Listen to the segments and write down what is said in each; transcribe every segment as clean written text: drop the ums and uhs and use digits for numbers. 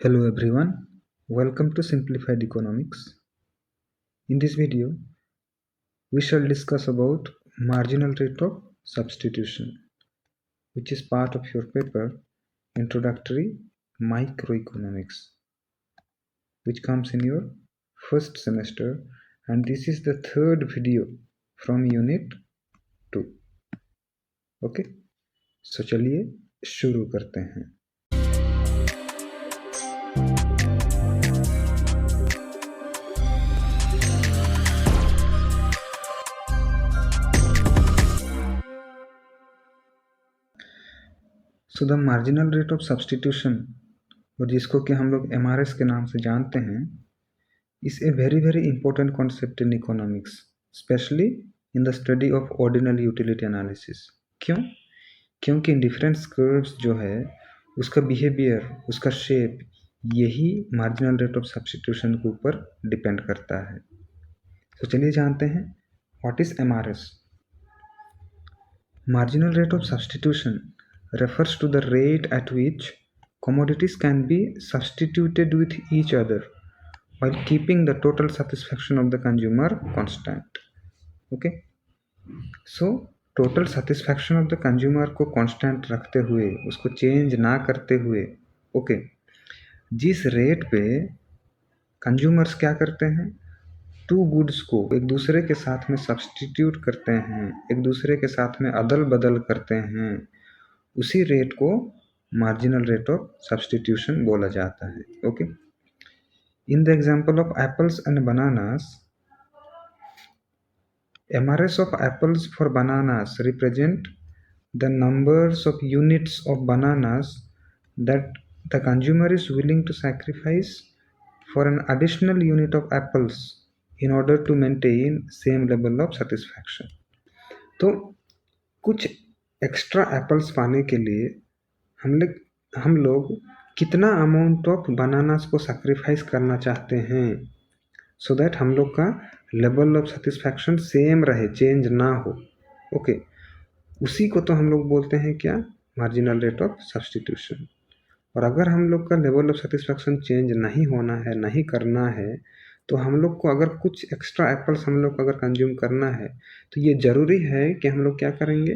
Hello everyone, welcome to Simplified Economics. In this video, we shall discuss about marginal rate of substitution, which is part of your paper Introductory Microeconomics, which comes in your first semester, and this is the third video from Unit 2. Okay, so चलिए शुरू करते हैं. So the marginal rate of substitution, और जिसको कि हम लोग MRS के नाम से जानते हैं, is a very very important concept in economics, specially in the study of ordinal utility analysis. क्यों? क्योंकि डिफरेंस कर्व्स जो है उसका बिहेवियर, उसका शेप, यही मार्जिनल रेट ऑफ सब्सटीट्यूशन के ऊपर डिपेंड करता है. तो चलिए जानते हैं what is MRS. Marginal rate of substitution refers to the rate at which commodities can be substituted with each other while keeping the total satisfaction of the consumer constant. Okay, so total satisfaction of the consumer को constant रखते हुए, उसको change ना करते हुए, okay, जिस rate पे consumers क्या करते हैं, टू गुड्स को एक दूसरे के साथ में सब्सटीट्यूट करते हैं, एक दूसरे के साथ में अदल बदल करते हैं, उसी रेट को मार्जिनल रेट ऑफ सब्सटीट्यूशन बोला जाता है. Okay, in the example of apples and bananas, MRS of apples for bananas represent the numbers of units of bananas that the consumer is willing to sacrifice for an additional unit of apples in order to maintain same level of satisfaction. तो कुछ extra apples पाने के लिए हम लोग कितना amount of bananas को sacrifice करना चाहते हैं, सो दैट हम लोग का लेवल ऑफ सेटिस्फैक्शन सेम रहे, चेंज ना हो. ओके, उसी को तो हम लोग बोलते हैं क्या, मार्जिनल रेट ऑफ सब्सटीट्यूशन. और अगर हम लोग का लेवल ऑफ सेटिस्फैक्शन चेंज नहीं होना है, नहीं करना है, तो हम लोग को अगर कुछ एक्स्ट्रा एप्पल्स हम लोग को अगर कंज्यूम करना है, तो ये ज़रूरी है कि हम लोग क्या करेंगे,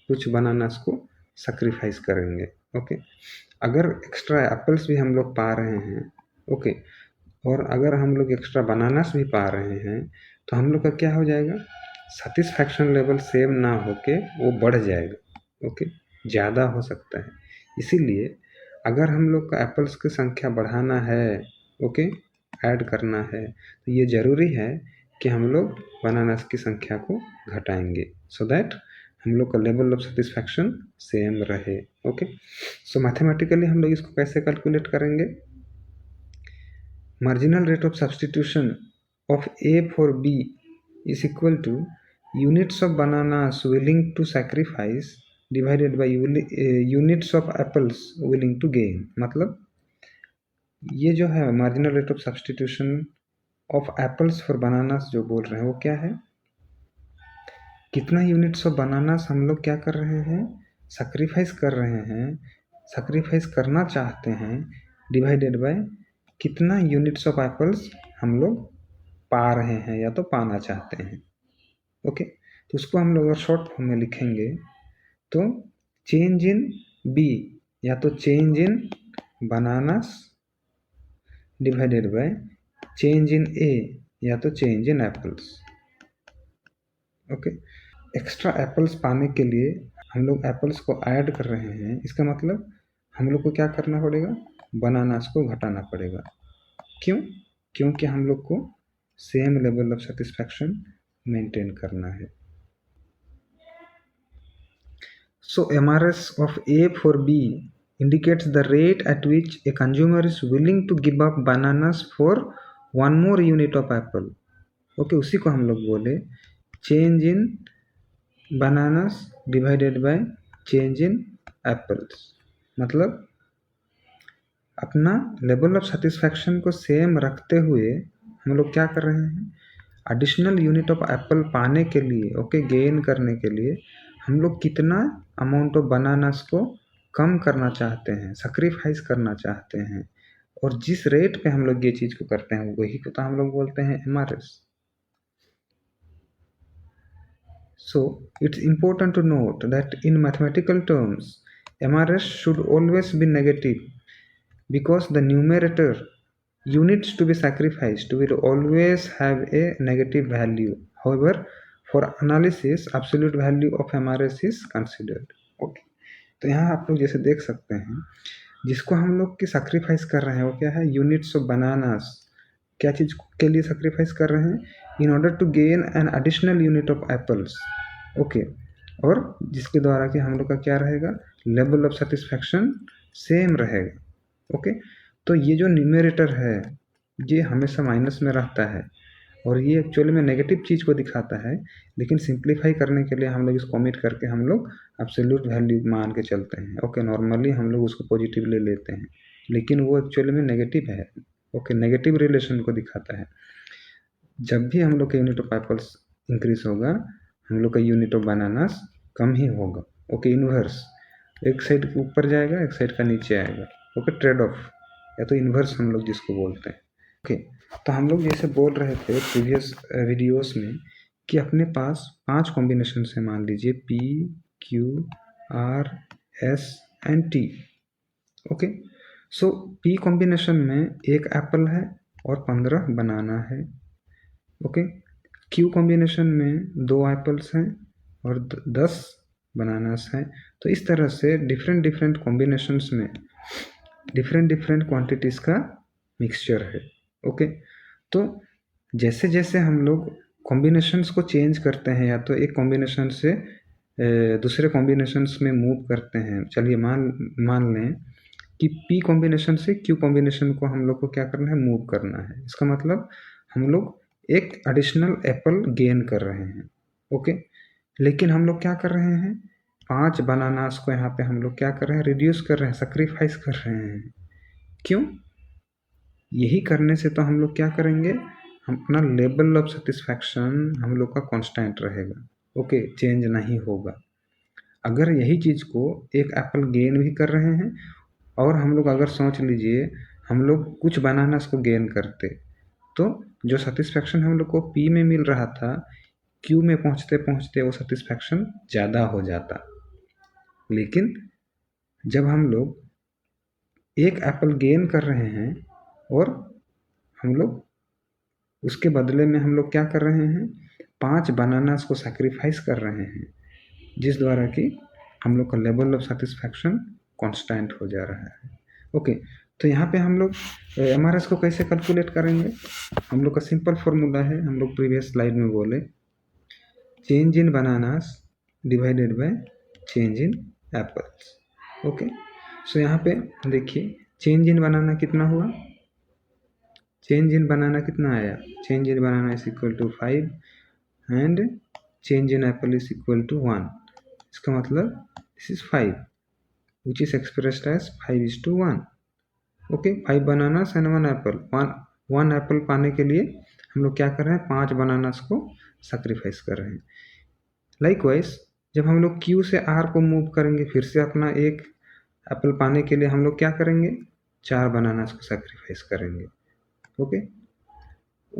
कुछ बनानास को सैक्रिफाइस करेंगे. ओके, अगर एक्स्ट्रा एप्पल्स भी हम लोग पा रहे हैं, ओके, और अगर हम लोग एक्स्ट्रा बनानास भी पा रहे हैं, तो हम लोग का क्या हो जाएगा, सेटिस्फैक्शन लेवल सेम ना होके वो बढ़ जाएगा. ओके, ज़्यादा हो सकता है. इसीलिए अगर हम लोग का एप्पल्स की संख्या बढ़ाना है, ओके, ऐड करना है, तो ये ज़रूरी है कि हम लोग बनानास की संख्या को घटाएंगे, सो दैट हम लोग का लेवल ऑफ सेटिस्फैक्शन सेम रहे. ओके, सो मैथमेटिकली हम लोग इसको कैसे कैलकुलेट करेंगे, marginal rate of substitution of A for B is equal to units of bananas willing to sacrifice divided by units of apples willing to gain. मतलब ये जो है marginal rate of substitution of apples for bananas जो बोल रहे हैं, वो क्या है, कितना यूनिट्स ऑफ बनानास हम लोग क्या कर रहे हैं, सैक्रिफाइस कर रहे हैं, सैक्रिफाइस करना चाहते हैं, डिवाइडेड बाय कितना यूनिट्स ऑफ एप्पल्स हम लोग पा रहे हैं या तो पाना चाहते हैं. ओके, तो उसको हम लोग अगर शॉर्ट फॉर्म में लिखेंगे तो चेंज इन B या तो change in bananas divided by change in A या तो change in apples. Okay, extra apples पाने के लिए हम लोग एप्पल्स को ऐड कर रहे हैं, इसका मतलब हम लोग को क्या करना पड़ेगा, बनानास को घटाना पड़ेगा. क्यों? क्योंकि हम लोग को same level of satisfaction maintain करना है. So MRS of A for B indicates the rate at which a consumer is willing to give up bananas for one more unit of apple. Okay, उसी को हम लोग बोले change in bananas divided by change in apples. मतलब अपना level of satisfaction को same रखते हुए हम लोग क्या कर रहे हैं, एडिशनल यूनिट ऑफ एप्पल पाने के लिए, ओके, गेन करने के लिए हम लोग कितना अमाउंट ऑफ बनानास को कम करना चाहते हैं, सैक्रिफाइस करना चाहते हैं, और जिस रेट पे हम लोग ये चीज़ को करते हैं वही को तो हम लोग बोलते हैं MRS. So it's important to note that in mathematical terms MRS should always be negative because the numerator units to be sacrificed will always have a negative value. However, for analysis absolute value of MRS is considered. Okay. तो यहाँ आप लोग जैसे देख सकते हैं जिसको हम लोग की सैक्रिफाइस कर रहे हैं वो क्या है, यूनिट्स ऑफ बनानास. क्या चीज़ के लिए सैक्रिफाइस कर रहे हैं? In order to gain an additional unit of apples. Okay. और जिसके द्वारा कि हम लोग का क्या रहेगा, लेवल ऑफ सेटिस्फैक्शन सेम रहेगा. ओके. तो ये जो न्यूमरेटर है ये हमेशा माइनस में रहता है और ये एक्चुअली में नेगेटिव चीज़ को दिखाता है, लेकिन सिंप्लीफाई करने के लिए हम लोग इसको ओमिट करके हम लोग एब्सोल्यूट वैल्यू मान के चलते हैं. ओके. नॉर्मली हम लोग उसको पॉजिटिव ले लेते हैं लेकिन वो एक्चुअली में नेगेटिव है. ओके. नेगेटिव रिलेशन को दिखाता है. जब भी हम लोग का यूनिट ऑफ एप्पल्स इंक्रीज होगा हम लोग का यूनिट ऑफ बनानास कम ही होगा. ओके. इन्वर्स, एक साइड ऊपर जाएगा एक साइड का नीचे आएगा. ओके. ट्रेड ऑफ या तो इन्वर्स हम लोग जिसको बोलते हैं. ओके. तो हम लोग जैसे बोल रहे थे प्रीवियस वीडियोस में कि अपने पास 5 कॉम्बिनेशन है. मान लीजिए P, Q, R, S and T. Okay. So P combination में एक एप्पल है और 15 बनाना है. ओके. Q कॉम्बिनेशन में 2 एप्पल्स हैं और 10 बनानास हैं. तो इस तरह से डिफरेंट डिफरेंट कॉम्बिनेशंस में डिफरेंट डिफरेंट क्वांटिटीज़ का मिक्सचर है. ओके. तो जैसे जैसे हम लोग कॉम्बिनेशंस को चेंज करते हैं या तो एक कॉम्बिनेशन से दूसरे कॉम्बिनेशंस में मूव करते हैं. चलिए मान लें कि P कॉम्बिनेशन से Q कॉम्बिनेशन को हम लोग को क्या करना है, मूव करना है. इसका मतलब हम लोग एक एडिशनल एप्पल गेन कर रहे हैं. ओके. लेकिन हम लोग क्या कर रहे हैं, 5 बनानास को यहाँ पे हम लोग क्या कर रहे हैं, रिड्यूस कर रहे हैं, सेक्रीफाइस कर रहे हैं. क्यों? यही करने से तो हम लोग क्या करेंगे, हम अपना लेवल ऑफ सेटिस्फैक्शन हम लोग का कांस्टेंट रहेगा. ओके. चेंज नहीं होगा. अगर यही चीज़ को एक एप्पल गेन भी कर रहे हैं और हम लोग अगर सोच लीजिए हम लोग कुछ बनानास को गेन करते तो जो सेटिस्फैक्शन हम लोग को P में मिल रहा था Q में पहुँचते पहुँचते वो सेटिस्फैक्शन ज़्यादा हो जाता. लेकिन जब हम लोग एक एप्पल गेन कर रहे हैं और हम लोग उसके बदले में हम लोग क्या कर रहे हैं, 5 बनानास को सैक्रिफाइस कर रहे हैं जिस द्वारा कि हम लोग का लेवल ऑफ सेटिस्फैक्शन कांस्टेंट हो जा रहा है. ओके. तो यहाँ पे हम लोग MRS को कैसे कैलकुलेट करेंगे, हम लोग का सिंपल फॉर्मूला है, हम लोग प्रीवियस स्लाइड में बोले change in bananas divided by change in apples. Okay. So यहाँ पे देखिए चेंज इन बनाना कितना हुआ, चेंज इन बनाना कितना आया, change in banana is equal to 5 and change in apple is equal to 1. इसका मतलब this is 5 which is expressed as 5:1. Okay. 5 bananas and 1 apple. 1 apple पाने के लिए हम लोग क्या कर रहे हैं, 5 बनानास को सैक्रिफाइस कर रहे हैं. लाइकवाइज जब हम लोग Q से R को मूव करेंगे फिर से अपना एक एप्पल पाने के लिए हम लोग क्या करेंगे, 4 बनानास को सैक्रिफाइस करेंगे. ओके.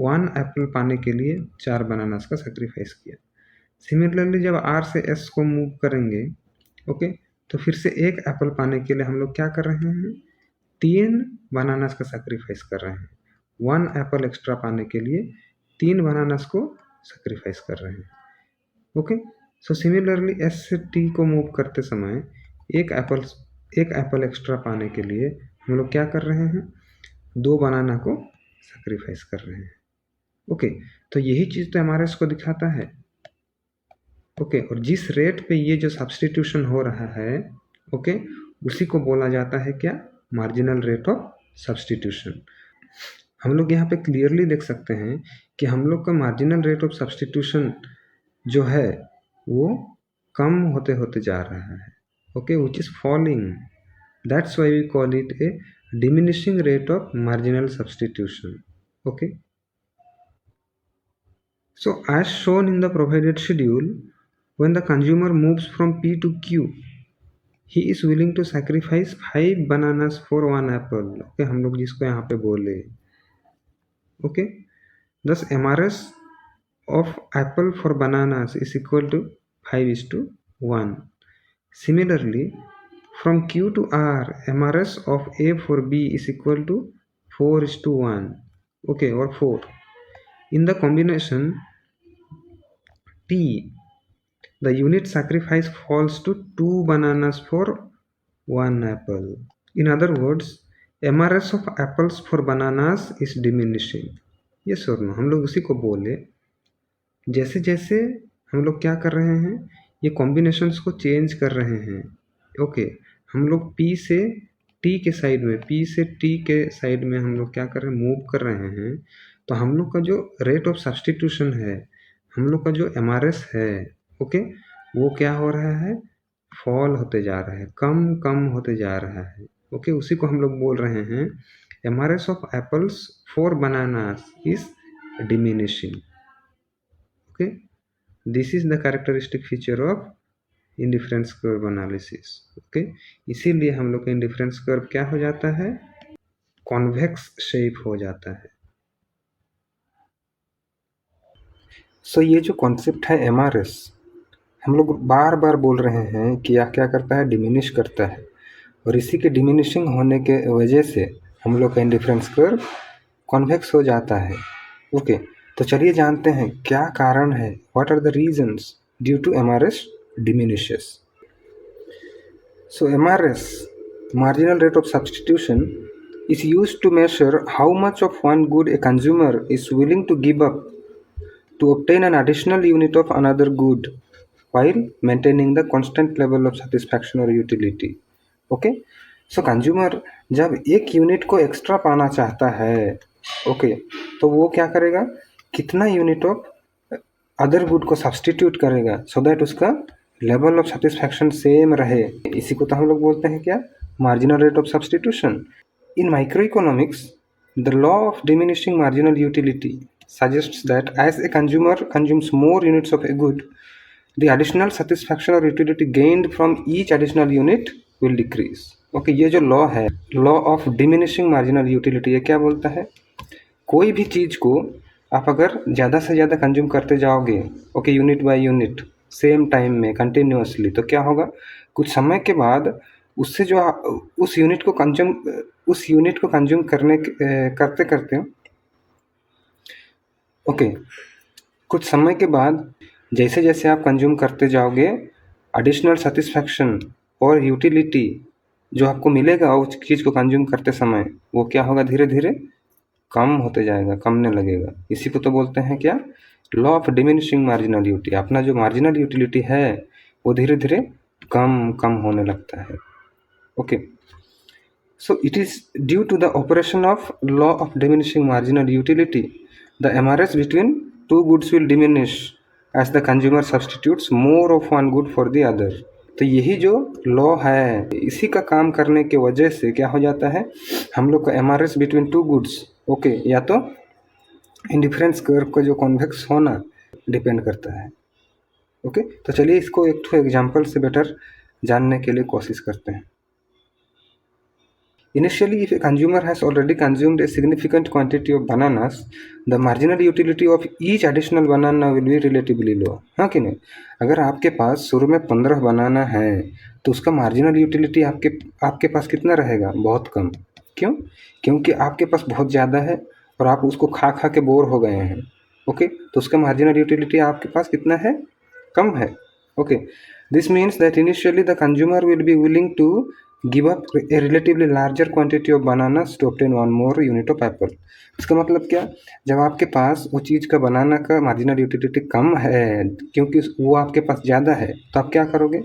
1 एप्पल पाने के लिए 4 बनानास का सैक्रिफाइस किया. सिमिलरली जब R से S को मूव करेंगे ओके तो फिर से एक एप्पल पाने के लिए हम लोग क्या कर रहे हैं, 3 बनानास का सैक्रिफाइस कर रहे हैं. 1 एप्पल एक्स्ट्रा पाने के लिए 3 बनानास को सैक्रिफाइस कर रहे हैं. ओके. सो सिमिलरली S से T को मूव करते समय एक एप्पल एक्स्ट्रा पाने के लिए हम लोग क्या कर रहे हैं, 2 बनाना को सैक्रिफाइस कर रहे हैं. ओके. तो यही चीज़ तो MRS को दिखाता है. ओके. और जिस रेट पे ये जो सब्स्टिट्यूशन हो रहा है ओके उसी को बोला जाता है क्या, मार्जिनल रेट ऑफ सब्स्टिट्यूशन. हम लोग यहाँ पे क्लियरली देख सकते हैं कि हम लोग का मार्जिनल रेट ऑफ सब्स्टिट्यूशन जो है वो कम होते होते जा रहा है. Okay. Which is falling. That's why we call it a diminishing rate of marginal substitution. Okay. So as shown in the provided schedule, when the consumer moves from P to Q, he is willing to sacrifice 5 bananas for 1 apple. Okay, हम लोग जिसको यहाँ पे बोले। Okay, thus MRS of apple for bananas is equal to 5:1. Similarly, from Q to R, MRS of A for B is equal to 4:1. Okay, or 4. In the combination T, the unit sacrifice falls to 2 bananas for 1 apple. In other words, MRS of apples for bananas is diminishing. Yes or no? हम लोग उसी को बोले। जैसे जैसे हम लोग क्या कर रहे हैं, ये कॉम्बिनेशंस को चेंज कर रहे हैं। ओके, हम लोग पी से टी के साइड में, पी से टी के साइड में हम लोग क्या कर रहे हैं, मूव कर रहे हैं। तो हम लोग का जो रेट ऑफ सब्स्टिट्यूशन है, हम लोग का जो एमआरएस है, ओके, वो क्या हो रहा है, फॉल होते जा रहा है, कम कम होते जा रहा है। ओके, उसी को हम लोग बोल रहे हैं MRS of apples for bananas is diminishing. Okay, this is the characteristic feature of indifference curve analysis. Okay, इसीलिए हम लोग का indifference curve क्या हो जाता है, convex shape हो जाता है। सो ये जो कॉन्सेप्ट है MRS, हम लोग बार बार बोल रहे हैं कि यह क्या करता है, डिमिनिश करता है, और इसी के डिमिनिशिंग होने के वजह से हम लोग का इंडिफरेंस कर्व कॉन्वेक्स हो जाता है। ओके, तो चलिए जानते हैं क्या कारण है, what are the reasons due to MRS diminishes. So MRS, marginal rate of substitution, is used to measure how much of one good a consumer is willing to give up to obtain an additional unit of another good while maintaining the constant level of satisfaction or utility. Okay, so consumer जब एक unit को extra पाना चाहता है, okay, तो वो क्या करेगा, कितना यूनिट ऑफ अदर गुड को सब्सटीट्यूट करेगा सो दैट उसका लेवल ऑफ सेटिस्फैक्शन सेम रहे। इसी को तो हम लोग बोलते हैं क्या, marginal rate of substitution. In micro economics, the law of diminishing marginal utility suggests that as a consumer consumes more units of a good, the additional satisfaction or utility gained from each additional unit will decrease. Okay, ये जो law है, law of diminishing marginal utility, ये क्या बोलता है, कोई भी चीज़ को आप अगर ज़्यादा से ज़्यादा कंज्यूम करते जाओगे, okay, unit by unit same time में कंटिन्यूअसली, तो क्या होगा, कुछ समय के बाद उससे जो उस यूनिट को कंज्यूम करते करते, ओके, कुछ समय के बाद जैसे जैसे आप कंज्यूम करते जाओगे, एडिशनल सेटिस्फैक्शन और यूटिलिटी जो आपको मिलेगा उस चीज़ को कंज्यूम करते समय, वो क्या होगा, धीरे धीरे कम होते जाएगा, कमने लगेगा। इसी को तो बोलते हैं क्या, law of diminishing marginal utility. अपना जो मार्जिनल यूटिलिटी है वो धीरे धीरे कम कम होने लगता है। Okay, so it is due to the operation of law of diminishing marginal utility, the MRS between two goods will diminish as the consumer substitutes more of one good for the other. तो यही जो law है, इसी का काम करने के वजह से क्या हो जाता है, हम लोग का MRS between two goods, okay, या तो इंडिफरेंस कर्व का जो कॉन्वेक्स होना डिपेंड करता है। ओके, तो चलिए इसको एक तो एग्जांपल से बेटर जानने के लिए कोशिश करते हैं। Initially, if a consumer has already consumed a significant quantity of bananas, the marginal utility of each additional banana will be relatively low. हाँ कि नहीं, अगर आपके पास शुरू में 15 बनाना है तो उसका मार्जिनल यूटिलिटी आपके पास कितना रहेगा, बहुत कम। क्यों, क्योंकि आपके पास बहुत ज़्यादा है और आप उसको खा खा के बोर हो गए हैं। ओके, तो उसका मार्जिनल यूटिलिटी आपके पास कितना है, कम है। Okay, this means that initially the consumer will be willing to give up a relatively larger quantity of bananas to obtain one more unit of apple. इसका मतलब क्या, जब आपके पास वो चीज़ का बनाना का मार्जिनल यूटिलिटी कम है क्योंकि वो आपके पास ज़्यादा है, तो आप क्या करोगे,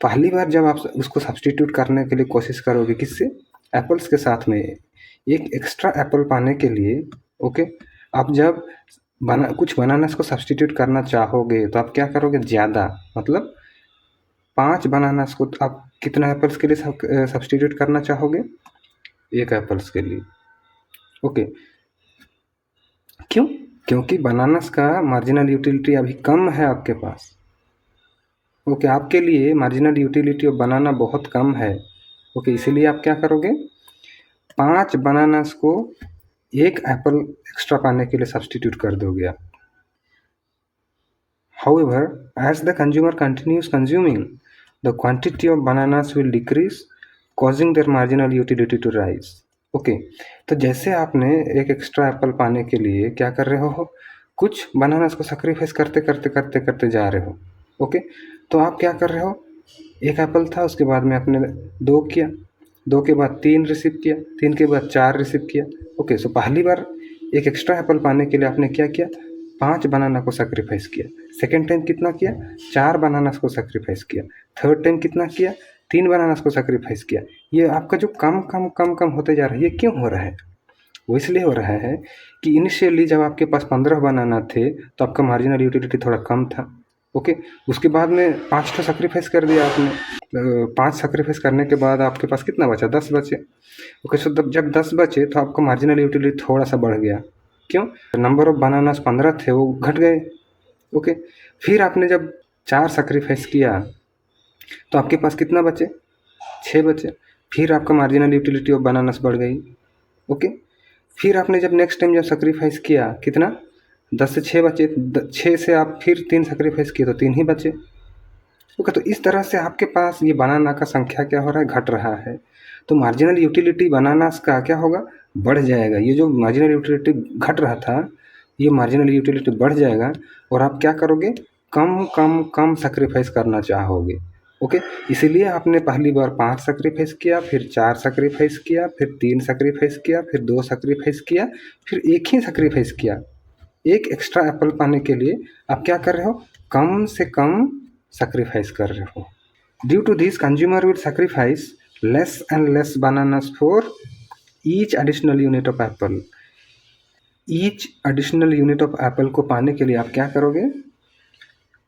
पहली बार जब आप उसको सब्सटीट्यूट करने के लिए कोशिश करोगे, किससे, एप्पल्स के साथ में, एक एक्स्ट्रा एप्पल पाने के लिए। ओके, आप जब कुछ बनानास को सब्सटीट्यूट करना चाहोगे तो आप क्या करोगे, ज़्यादा, मतलब 5 बनानास को आप कितना एप्पल्स के लिए सब्सटीट्यूट करना चाहोगे, 1 एप्पल्स के लिए। ओके, क्यों, क्योंकि बनानास का मार्जिनल यूटिलिटी अभी कम है आपके पास। ओके, आपके लिए मार्जिनल यूटिलिटी ऑफ बनाना बहुत कम है। ओके, इसीलिए आप क्या करोगे, 5 बनानास को एक एप्पल एक्स्ट्रा पाने के लिए सब्सटीट्यूट कर दोगे आप। However, as the consumer continues consuming, the quantity of bananas will decrease, causing their marginal utility to rise. Okay, तो जैसे आपने एक एक्स्ट्रा एप्पल पाने के लिए क्या कर रहे हो, कुछ बनानास को सेक्रीफाइस करते करते करते करते जा रहे हो। ओके, तो आप क्या कर रहे हो, एक एप्पल था, उसके बाद में आपने 2 किया, 2 के बाद 3 रिसीव किया, 3 के बाद 4 रिसीव किया। ओके, सो पहली बार एक एक्स्ट्रा एप्पल पाने के लिए आपने क्या किया, 5 बनाना को सेक्रीफाइस किया। सेकेंड टाइम कितना किया, 4 बनानास को सेक्रीफाइस किया। थर्ड टाइम कितना किया, 3 बनानास को सेक्रीफाइस किया। ये आपका जो कम कम कम कम होते जा रहा है, ये क्यों हो रहा है? वो इसलिए हो रहा है कि इनिशियली जब आपके पास 15 बनाना थे तो आपका मार्जिनल यूटिलिटी थोड़ा कम था। ओके, उसके बाद में 5 तो सेक्रीफाइस कर दिया आपने। 5 सेक्रीफाइस करने के बाद आपके पास कितना बचा, 10 बचे। ओके, सो जब 10 बचे तो आपका मार्जिनल यूटिलिटी थोड़ा सा बढ़ गया। क्यों? नंबर ऑफ बनानास 15 थे, वो घट गए। ओके, फिर आपने जब 4 सेक्रीफाइस किया तो आपके पास कितना बचे, 6 बचे। फिर आपका मार्जिनल यूटिलिटी ऑफ बनानास बढ़ गई। ओके, फिर आपने जब नेक्स्ट टाइम जब सेक्रीफाइस किया, कितना, 10 से 6 बचे। 6 से आप फिर 3 सेक्रीफाइस किए तो 3 ही बचे। ओके, तो इस तरह से आपके पास ये बनाना का संख्या क्या हो रहा है, घट रहा है। तो मार्जिनल यूटिलिटी बनानास का क्या होगा, बढ़ जाएगा। ये जो मार्जिनल यूटिलिटी घट रहा था, ये मार्जिनल यूटिलिटी बढ़ जाएगा और आप क्या करोगे, कम कम कम सेक्रीफाइस करना चाहोगे। ओके, इसीलिए आपने पहली बार 5 सेक्रीफाइस किया, फिर 4 सेक्रीफाइस किया, फिर 3 सेक्रीफाइस किया, फिर 2 सेक्रीफाइस किया, फिर एक ही सेक्रीफाइस किया। एक एक्स्ट्रा एप्पल पाने के लिए आप क्या कर रहे हो, कम से कम सेक्रीफाइस कर रहे हो। Due to this consumer will sacrifice less and less bananas for each additional unit of apple. Each additional unit of apple को पाने के लिए आप क्या करोगे,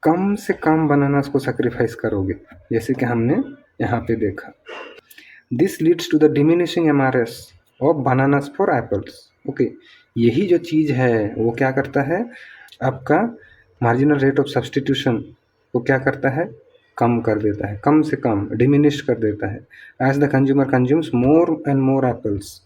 कम से कम बनानास को सेक्रीफाइस करोगे, जैसे कि हमने यहाँ पे देखा। This leads to the diminishing MRS of bananas for apples. Okay, यही जो चीज़ है वो क्या करता है, आपका मार्जिनल रेट ऑफ सब्सटीट्यूशन को क्या करता है, कम कर देता है, कम से कम डिमिनिश कर देता है। As the consumer consumes more and more apples,